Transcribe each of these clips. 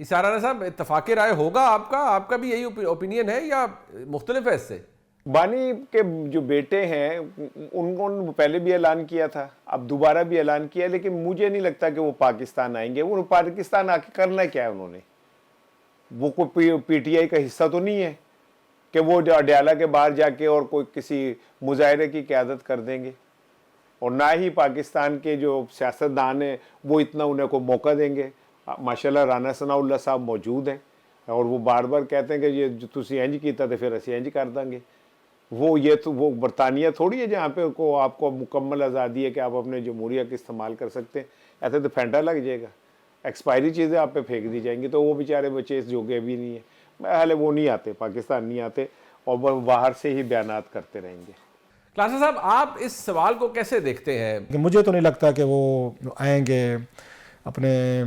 اسحاق رانا صاحب اتفاق رائے ہوگا آپ کا بھی یہی اوپینین ہے یا مختلف ہے اس سے؟ بانی کے جو بیٹے ہیں ان کو پہلے بھی اعلان کیا تھا، اب دوبارہ بھی اعلان کیا، لیکن مجھے نہیں لگتا کہ وہ پاکستان آئیں گے. وہ پاکستان آ کے کرنا کیا ہے انہوں نے؟ وہ کوئی پی ٹی آئی کا حصہ تو نہیں ہے کہ وہ اڈیالہ کے باہر جا کے اور کوئی کسی مظاہرے کی قیادت کر دیں گے، اور نہ ہی پاکستان کے جو سیاستدان ہیں وہ اتنا انہیں کو موقع دیں گے. ماشاءاللہ رانا ثناء اللہ صاحب موجود ہیں اور وہ بار بار کہتے ہیں کہ یہ جو تسی انج کیتا تو پھر اسی انج کر دیں گے. وہ برطانیہ تھوڑی ہے جہاں پہ آپ کو مکمل آزادی ہے کہ آپ اپنے جمہوریہ کا استعمال کر سکتے ہیں. ایسے تو پھینٹا لگ جائے گا، ایکسپائری چیزیں آپ پہ پھینک دی جائیں گی. تو وہ بیچارے بچے اس جوگے بھی نہیں ہیں، حالے وہ نہیں آتے، پاکستان نہیں آتے، اور وہ باہر سے ہی بیانات کرتے رہیں گے. کلاسا صاحب آپ اس سوال کو کیسے دیکھتے ہیں؟ مجھے تو نہیں لگتا کہ وہ آئیں گے اپنے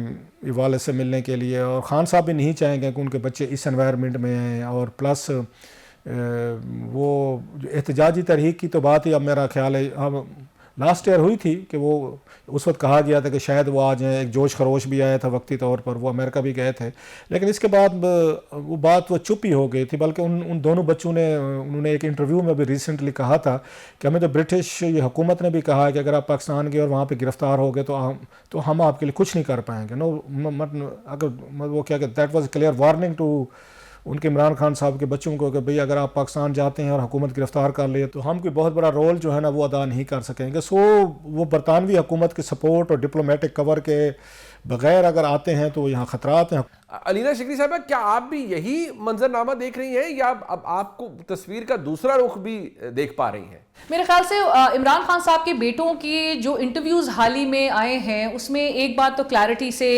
والد سے ملنے کے لیے، اور خان صاحب بھی نہیں چاہیں گے کہ ان کے بچے اس انوائرمنٹ میں ہیں. اور پلس وہ جو احتجاجی تحریک کی تو بات ہی اب میرا خیال ہے اب لاسٹ ایئر ہوئی تھی کہ وہ اس وقت کہا گیا تھا کہ شاید وہ آ جائیں، ایک جوش خروش بھی آیا تھا وقتی طور پر، وہ امریکہ بھی گئے تھے، لیکن اس کے بعد وہ بات وہ چپ ہی ہو گئی تھی. بلکہ ان دونوں بچوں نے انہوں نے ایک انٹرویو میں بھی ریسنٹلی کہا تھا کہ ہمیں تو برٹش یہ حکومت نے بھی کہا ہے کہ اگر آپ پاکستان گئے اور وہاں پہ گرفتار ہو گئے تو ہم آپ کے لیے کچھ نہیں کر پائیں گے. اگر وہ کیا کہ that was clear warning to ان کے عمران خان صاحب کے بچوں کو کہ بھئی اگر آپ پاکستان جاتے ہیں اور حکومت گرفتار کر لے تو ہم کوئی بہت بڑا رول جو ہے نا وہ ادا نہیں کر سکیں گے. سو وہ برطانوی حکومت کے سپورٹ اور ڈپلومیٹک کور کے بغیر اگر آتے ہیں تو یہاں خطرات ہیں. علینا شکری صاحبہ، کیا آپ بھی یہی منظرنامہ دیکھ رہی ہیں یا اب آپ کو تصویر کا دوسرا رخ بھی دیکھ پا رہی ہیں؟ میرے خیال سے عمران خان صاحب کے بیٹوں کی جو انٹرویوز حال ہی میں آئے ہیں اس میں ایک بات تو کلیئرٹی سے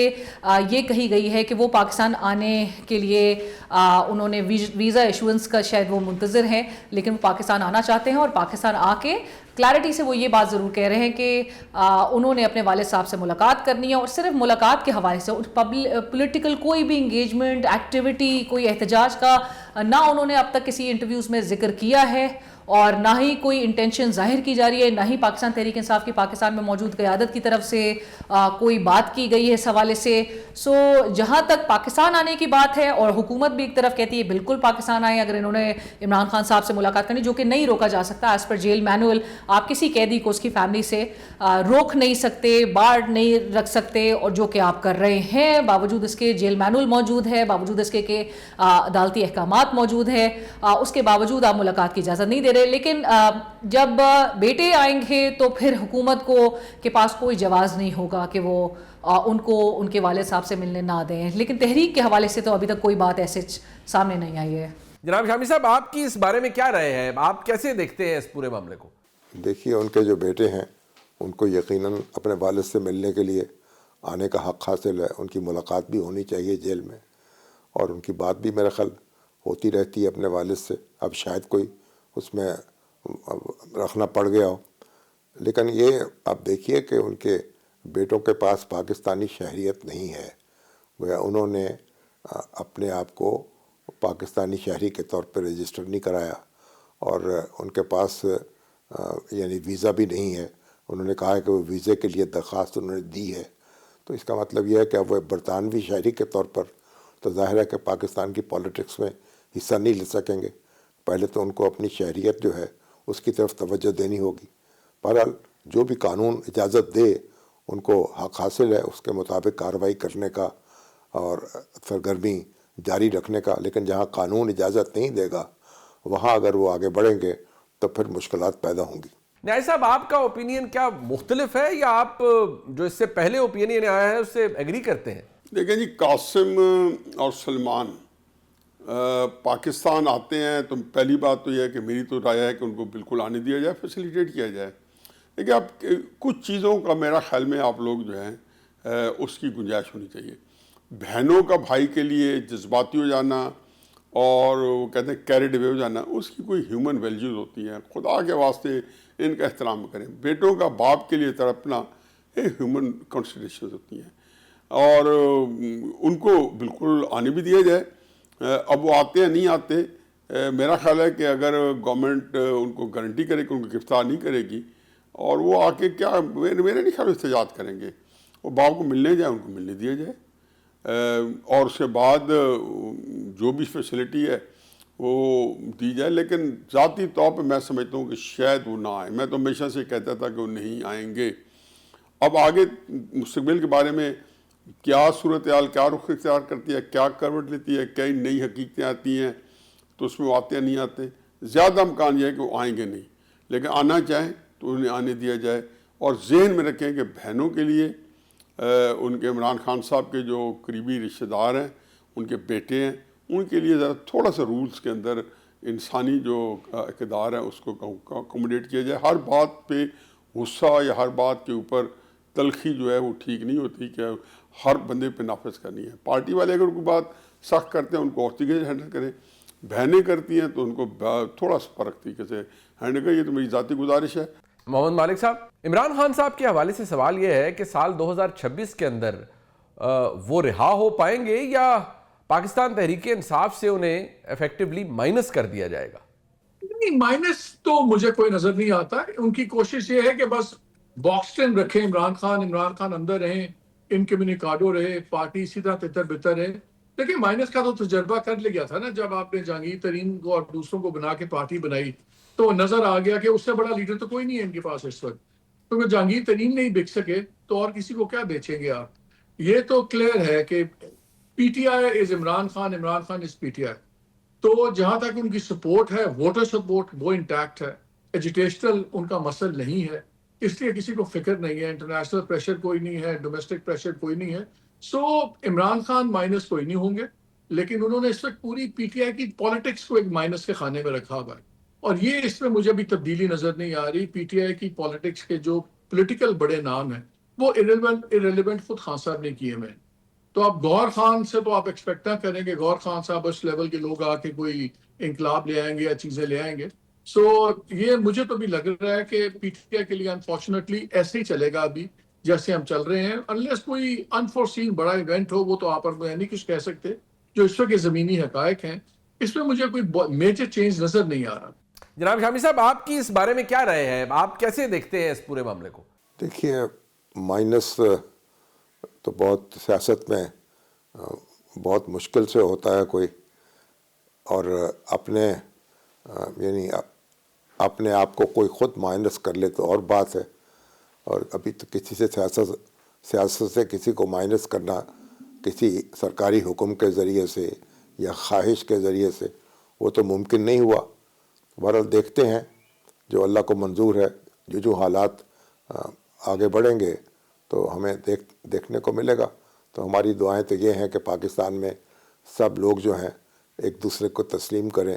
یہ کہی گئی ہے کہ وہ پاکستان آنے کے لیے انہوں نے ویزا ایشوئنس کا شاید وہ منتظر ہیں، لیکن وہ پاکستان آنا چاہتے ہیں. اور پاکستان آ کے کلیئرٹی سے وہ یہ بات ضرور کہہ رہے ہیں کہ انہوں نے اپنے والد صاحب سے ملاقات کرنی ہے، اور صرف ملاقات کے حوالے سے پولیٹیکل کوئی بھی انگیجمنٹ ایکٹیویٹی کوئی احتجاج کا نہ انہوں نے اب تک کسی انٹرویوز میں ذکر کیا ہے، اور نہ ہی کوئی انٹینشن ظاہر کی جا رہی ہے، نہ ہی پاکستان تحریک انصاف کی پاکستان میں موجود قیادت کی طرف سے کوئی بات کی گئی ہے اس حوالے سے. سو جہاں تک پاکستان آنے کی بات ہے، اور حکومت بھی ایک طرف کہتی ہے بالکل پاکستان آئیں اگر انہوں نے عمران خان صاحب سے ملاقات کرنی، جو کہ نہیں روکا جا سکتا ایز پر جیل مینول. آپ کسی قیدی کو اس کی فیملی سے روک نہیں سکتے، بارڈ نہیں رکھ سکتے، اور جو کہ آپ کر رہے ہیں باوجود اس کے جیل مینول موجود ہے، باوجود اس کے کہ عدالتی احکامات موجود ہے، اس کے باوجود آپ ملاقات کی اجازت نہیں دے رہے. لیکن جب بیٹے آئیں گے تو پھر حکومت کے پاس کوئی جواز نہیں ہوگا کہ وہ ان کو ان کے والد صاحب سے ملنے نہ دیں. لیکن تحریک کے حوالے سے تو ابھی تک کوئی بات ایسے سامنے نہیں آئی ہے. جناب شامی صاحب، آپ کی اس بارے میں کیا رائے ہے؟ آپ کیسے دیکھتے ہیں اس پورے معاملے کو؟ دیکھیے، ان کے جو بیٹے ہیں ان کو یقیناً اپنے والد سے ملنے کے لیے آنے کا حق حاصل ہے. ان کی ملاقات بھی ہونی چاہیے جیل میں، اور ان کی بات بھی میرا خیال ہوتی رہتی ہے اپنے والد سے. اب شاید کوئی اس میں رکھنا پڑ گیا ہو، لیکن یہ آپ دیکھیے کہ ان کے بیٹوں کے پاس پاکستانی شہریت نہیں ہے. گویا انہوں نے اپنے آپ کو پاکستانی شہری کے طور پہ رجسٹر نہیں کرایا، اور ان کے پاس یعنی ویزا بھی نہیں ہے. انہوں نے کہا ہے کہ وہ ویزے کے لیے درخواست انہوں نے دی ہے. تو اس کا مطلب یہ ہے کہ اب وہ برطانوی شہری کے طور پر تو ظاہر ہے کہ پاکستان کی پالیٹکس میں حصہ نہیں لے سکیں گے. پہلے تو ان کو اپنی شہریت جو ہے اس کی طرف توجہ دینی ہوگی. بہرحال جو بھی قانون اجازت دے ان کو حق حاصل ہے اس کے مطابق کارروائی کرنے کا اور سرگرمی جاری رکھنے کا. لیکن جہاں قانون اجازت نہیں دے گا وہاں اگر وہ آگے بڑھیں گے تو پھر مشکلات پیدا ہوں گی. نیاز صاحب، آپ کا اوپینین کیا مختلف ہے یا آپ جو اس سے پہلے اوپینین آیا ہے اس سے ایگری کرتے ہیں؟ دیکھیں جی، قاسم اور سلمان پاکستان آتے ہیں تو پہلی بات تو یہ ہے کہ میری تو رائے ہے کہ ان کو بالکل آنے دیا جائے، فیسیلیٹیٹ کیا جائے. لیکن اب کچھ چیزوں کا میرا خیال میں آپ لوگ جو ہیں اس کی گنجائش ہونی چاہیے. بہنوں کا بھائی کے لیے جذباتی ہو جانا اور وہ کہتے ہیں کیریڈ اوے ہو جانا، اس کی کوئی ہیومن ویلیوز ہوتی ہیں. خدا کے واسطے ان کا احترام کریں. بیٹوں کا باپ کے لیے تڑپنا ایک ہیومن کنسیڈریشنز ہوتی ہیں، اور ان کو بالکل آنے بھی دیا جائے. اب وہ آتے ہیں نہیں آتے، میرا خیال ہے کہ اگر گورنمنٹ ان کو گارنٹی کرے کہ ان کو گرفتار نہیں کرے گی اور وہ آ کے کیا میرے نہیں خیال احتجاج کریں گے، وہ باپ کو ملنے جائیں، ان کو ملنے دیا جائے. اور اس کے بعد جو بھی فیسلٹی ہے وہ دی جائے. لیکن ذاتی طور پہ میں سمجھتا ہوں کہ شاید وہ نہ آئیں. میں تو ہمیشہ سے کہتا تھا کہ وہ نہیں آئیں گے. اب آگے مستقبل کے بارے میں کیا صورتحال کیا رخ اختیار کرتی ہے, کیا کروٹ لیتی ہے, کئی نئی حقیقتیں آتی ہیں تو اس میں وہ آتے نہیں آتے. زیادہ امکان یہ ہے کہ وہ آئیں گے نہیں, لیکن آنا چاہیں تو انہیں آنے دیا جائے. اور ذہن میں رکھیں کہ بہنوں کے لیے ان کے عمران خان صاحب کے جو قریبی رشتہ دار ہیں, ان کے بیٹے ہیں, ان کے لیے ذرا تھوڑا سا رولز کے اندر انسانی جو اقدار ہے اس کو اکوموڈیٹ کیا جائے. ہر بات پہ غصہ یا ہر بات کے اوپر تلخی جو ہے وہ ٹھیک نہیں ہوتی کہ ہر بندے پہ نافذ کرنی ہے. پارٹی والے اگر کوئی بات سخت کرتے ہیں ان کو اور طریقے سے ہینڈل کریں, بہنیں کرتی ہیں تو ان کو تھوڑا سا فرق طریقے سے ہینڈل کریں. یہ تو میری ذاتی گزارش ہے. محمد مالک صاحب, عمران خان صاحب کے حوالے سے سوال یہ ہے کہ سال 2026 کے اندر وہ رہا ہو پائیں گے یا پاکستان تحریک انصاف سے انہیں ایفیکٹولی مائنس کر دیا جائے گا؟ نہیں, مائنس تو مجھے کوئی نظر نہیں آتا. ان کی کوشش یہ ہے کہ بس باکسٹن رکھیں عمران خان اندر رہیں, انکمیونیکاڈو رہے, پارٹی اسی طرح تتر بتر رہے. لیکن مائنس کا تو تجربہ کر لیا تھا نا, جب آپ نے جہانگیر ترین کو اور دوسروں کو بنا کے پارٹی بنائی تو نظر آ گیا کہ اس سے بڑا لیڈر تو کوئی نہیں ہے ان کے پاس اس وقت. کیونکہ جہانگیر ترین نہیں بک سکے تو اور کسی کو کیا بیچیں گے آپ. یہ تو کلیئر ہے کہ P T I is Imran Khan is P T I. تو جہاں تک ان کی سپورٹ ہے, ووٹر سپورٹ, وہ انٹیکٹ ہے. ایجوکیشنل ان کا مسئلہ نہیں ہے, اس لیے کسی کو فکر نہیں ہے. انٹرنیشنل پریشر کوئی نہیں ہے, ڈومیسٹک پریشر کوئی نہیں ہے. سو عمران خان مائنس کوئی نہیں ہوں گے, لیکن انہوں نے اس وقت پوری پی ٹی آئی کی پالیٹکس کو ایک مائنس کے خانے میں رکھا ہوا ہے. اور یہ اس میں مجھے بھی تبدیلی نظر نہیں آ رہی. پی ٹی آئی کی پالیٹکس کے جو پولیٹیکل بڑے نام ہیں وہ ارریلیونٹ خود خان صاحب نے کیے ہوئے ہیں. تو اب گوہر خان سے تو آپ ایکسپیکٹ نہ کریں کہ گوہر خان صاحب اس لیول کے لوگ آ کے کوئی انقلاب لے آئیں گے یا چیزیں لے آئیں گے. سو یہ مجھے تو بھی لگ رہا ہے کہ پی ٹی آئی کے لیے انفارچونیٹلی ایسے ہی چلے گا ابھی جیسے ہم چل رہے ہیں. انلیس کوئی انفورسین بڑا ایونٹ ہو, وہ تو آپ نہیں کچھ کہہ سکتے. جو اس وقت زمینی حقائق ہیں اس میں مجھے کوئی میجر چینج نظر نہیں آ رہا. جناب شامی صاحب, آپ کی اس بارے میں کیا رائے ہے؟ آپ کیسے دیکھتے ہیں اس پورے معاملے کو؟ دیکھیے, مائنس تو بہت سیاست میں بہت مشکل سے ہوتا ہے کوئی, اور یعنی اپنے آپ کو کوئی خود مائنس کر لے تو اور بات ہے. اور ابھی تو کسی سے سیاست سے کسی کو مائنس کرنا کسی سرکاری حکم کے ذریعے سے یا خواہش کے ذریعے سے وہ تو ممکن نہیں ہوا. بہرحال دیکھتے ہیں جو اللہ کو منظور ہے. جو حالات آگے بڑھیں گے تو ہمیں دیکھنے کو ملے گا. تو ہماری دعائیں تو یہ ہیں کہ پاکستان میں سب لوگ جو ہیں ایک دوسرے کو تسلیم کریں,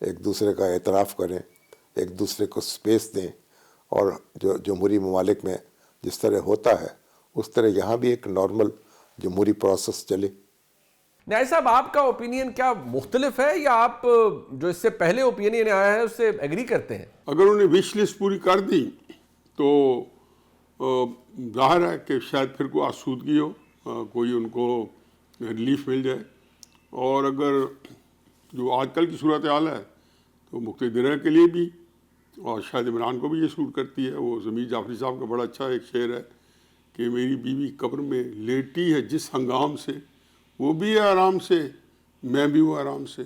ایک دوسرے کا اعتراف کریں, ایک دوسرے کو سپیس دیں, اور جو جمہوری ممالک میں جس طرح ہوتا ہے اس طرح یہاں بھی ایک نارمل جمہوری پروسیس چلے. نیاز صاحب, آپ کا اوپینین کیا مختلف ہے یا آپ جو اس سے پہلے اوپینین آیا ہے اس سے ایگری کرتے ہیں؟ اگر انہیں وش لسٹ پوری کر دی تو ظاہر ہے کہ شاید پھر کوئی آسودگی ہو, کوئی ان کو ریلیف مل جائے. اور اگر جو آج کل کی صورتحال ہے تو مقتدرہ کے لیے بھی, اور شاید عمران کو بھی یہ سوٹ کرتی ہے. وہ ضمیر جعفری صاحب کا بڑا اچھا ایک شعر ہے کہ میری بیوی قبر میں لیٹی ہے جس ہنگام سے, وہ بھی ہے آرام سے, میں بھی ہوں آرام سے.